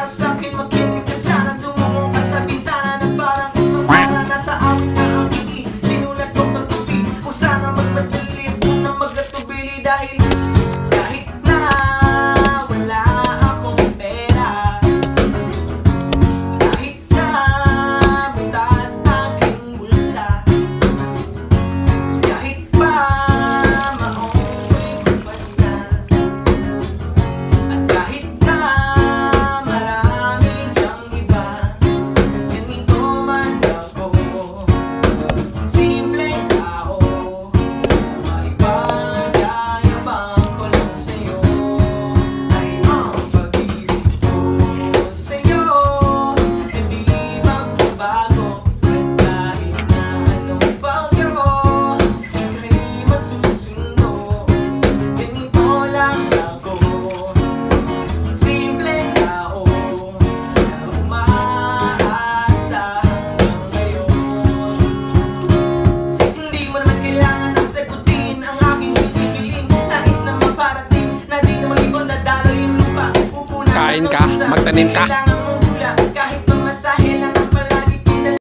para sa'kin makinig ka sana. Dumungo ka sa bintana na parang isang para nasa awit na aking sinulat ko kagabi. Kung sana magmadali at kung na magkatubili. Dahil kahit na wala akong pera, kahit na butas aking bulsa, kahit pa mao'y bukas na, at kahit na marami dyang iba, ganito man ako, simpleng tao, maipagayabang ko lang sa'yo ay ang pag-ibig ko sa'yo. Hindi magbabago at kahit na anong bagyo ika'y masusundo. Ganito lang ako, simpleng tao na umaasa hanggang ngayon. Hindi mo naman kailangan na sagutin ang aking hinihiling. Nais na maparating na di na mag-ibon dadalo yung lupa. Pupunasan Kain ng ka, pusa. magtanim ka. Kailangan